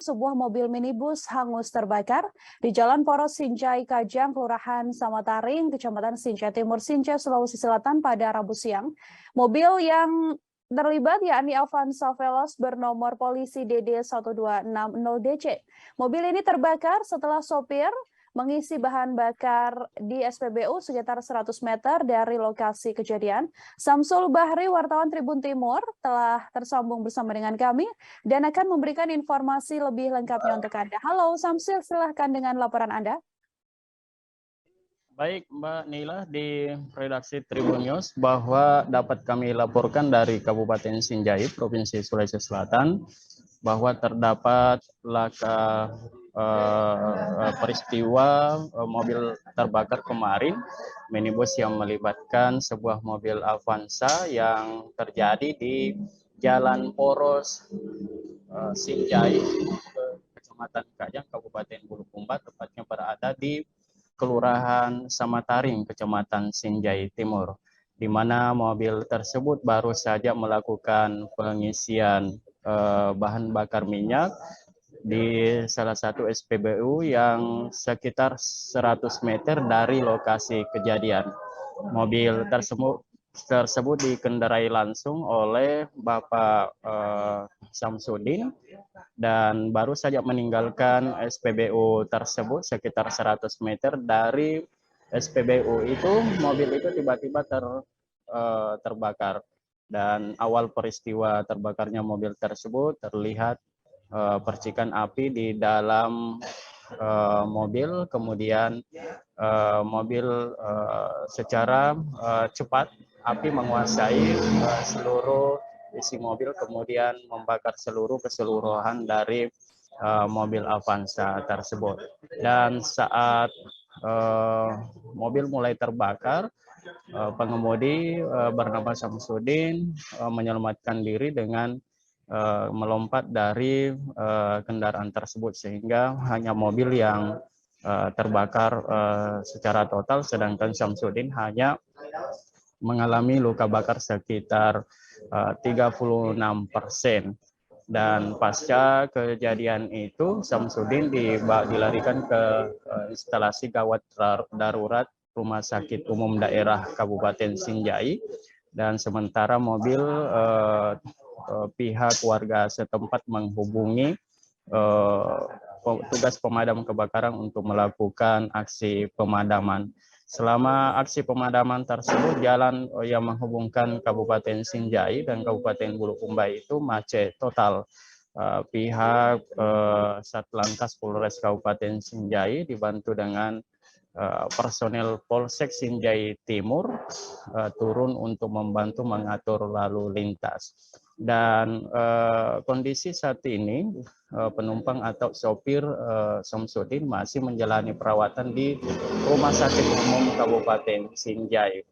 Sebuah mobil minibus hangus terbakar di Jalan Poros Sinjai Kajang, Kelurahan Samataring, Kecamatan Sinjai Timur, Sinjai, Sulawesi Selatan pada Rabu siang. Mobil yang terlibat yakni Avanza Veloz bernomor polisi DD1260DC. Mobil ini terbakar setelah sopir mengisi bahan bakar di SPBU sekitar 100 meter dari lokasi kejadian. Samsul Bahri, wartawan Tribun Timur, telah tersambung bersama dengan kami dan akan memberikan informasi lebih lengkapnya untuk Anda. Halo Samsul, silahkan dengan laporan Anda. Baik Mbak Nila, di redaksi Tribun News bahwa dapat kami laporkan dari Kabupaten Sinjai, Provinsi Sulawesi Selatan, bahwa terdapat laka peristiwa mobil terbakar kemarin, minibus yang melibatkan sebuah mobil Avanza yang terjadi di Jalan Poros Sinjai, Kecamatan Kajang, Kabupaten Bulukumba, tepatnya berada di Kelurahan Samataring, Kecamatan Sinjai Timur, di mana mobil tersebut baru saja melakukan pengisian bahan bakar minyak di salah satu SPBU yang sekitar 100 meter dari lokasi kejadian. Mobil tersebut dikendarai langsung oleh Bapak Samsudin dan baru saja meninggalkan SPBU tersebut sekitar 100 meter dari SPBU itu. Mobil itu tiba-tiba terbakar, dan awal peristiwa terbakarnya mobil tersebut terlihat percikan api di dalam mobil, kemudian mobil secara cepat api menguasai seluruh isi mobil, kemudian membakar seluruh keseluruhan dari mobil Avanza tersebut. Dan saat mobil mulai terbakar, pengemudi bernama Samsudin menyelamatkan diri dengan melompat dari kendaraan tersebut, sehingga hanya mobil yang terbakar secara total, sedangkan Samsudin hanya mengalami luka bakar sekitar 36%. Dan pasca kejadian itu, Samsudin dilarikan ke instalasi gawat darurat Rumah Sakit Umum Daerah Kabupaten Sinjai, dan sementara mobil pihak warga setempat menghubungi petugas pemadam kebakaran untuk melakukan aksi pemadaman. Selama aksi pemadaman tersebut, jalan yang menghubungkan Kabupaten Sinjai dan Kabupaten Bulukumba itu macet total. Pihak Satlantas Polres Kabupaten Sinjai dibantu dengan personel Polsek Sinjai Timur turun untuk membantu mengatur lalu lintas. Dan kondisi saat ini penumpang atau sopir Samsudin masih menjalani perawatan di Rumah Sakit Umum Kabupaten Sinjai.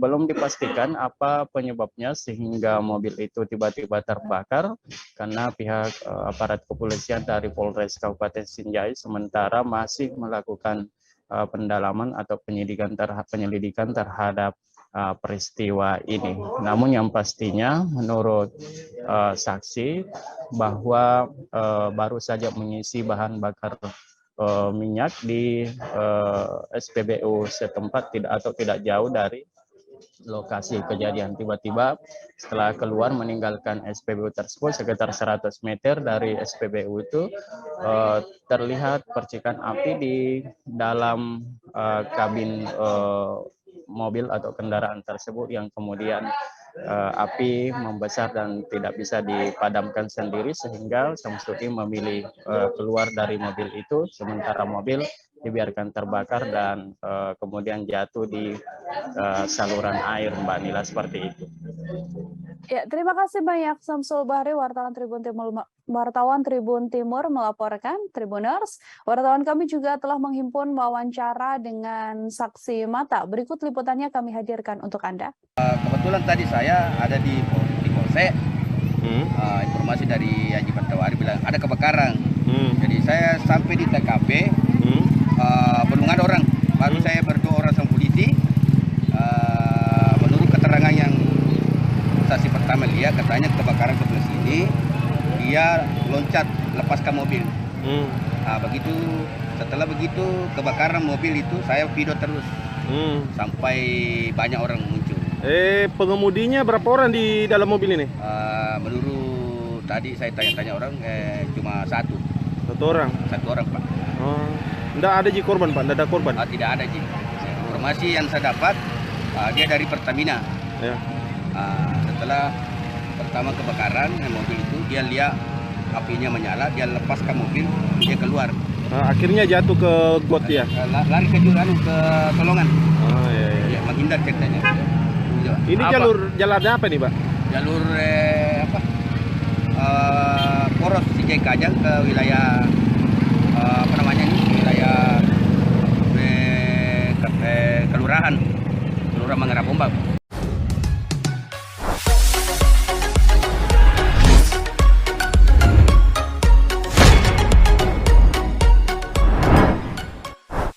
Belum dipastikan apa penyebabnya sehingga mobil itu tiba-tiba terbakar, karena pihak aparat kepolisian dari Polres Kabupaten Sinjai sementara masih melakukan pendalaman atau penyelidikan terhadap peristiwa ini. Namun yang pastinya menurut saksi bahwa baru saja mengisi bahan bakar minyak di SPBU setempat tidak jauh dari lokasi kejadian. Tiba-tiba setelah keluar meninggalkan SPBU tersebut sekitar 100 meter dari SPBU itu terlihat percikan api di dalam kabin mobil atau kendaraan tersebut, yang kemudian api membesar dan tidak bisa dipadamkan sendiri, sehingga Samsudin memilih keluar dari mobil itu, sementara mobil dibiarkan terbakar dan kemudian jatuh di saluran air, Mbak Nila, seperti itu. Ya, terima kasih banyak Samsul Bahri, wartawan Tribun Timur melaporkan. Tribuners, wartawan kami juga telah menghimpun wawancara dengan saksi mata. Berikut liputannya kami hadirkan untuk Anda. Kebetulan tadi saya ada di Polsek. Informasi dari Haji Fatawari bilang ada kebakaran. Jadi saya sampai di TKP, belum ada orang. Baru saya berdua orang sama polisi. Menurut keterangan yang saksi pertama lihat, katanya kebakaran sebelah sini, dia loncat lepaskan mobil. Begitu setelah begitu kebakaran mobil itu saya video terus sampai banyak orang muncul. Pengemudinya berapa orang di dalam mobil ini? Menurut tadi saya tanya-tanya orang cuma satu. Satu orang? Satu orang, Pak. Nggak ada korban, Pak? Nggak ada korban? Tidak ada, Ji. Informasi yang saya dapat, dia dari Pertamina. Ya. Setelah pertama kebakaran mobil itu, dia lihat apinya menyala, dia lepaskan mobil, dia keluar. Akhirnya jatuh ke got ya? Lari ke ke kolongan. Iya. Ya, menghindar ceritanya. Ini jalur jalan apa nih, Pak? Jalur Poros Sinjai Kajang ke wilayah wilayah kelurahan Manggarai Pombak.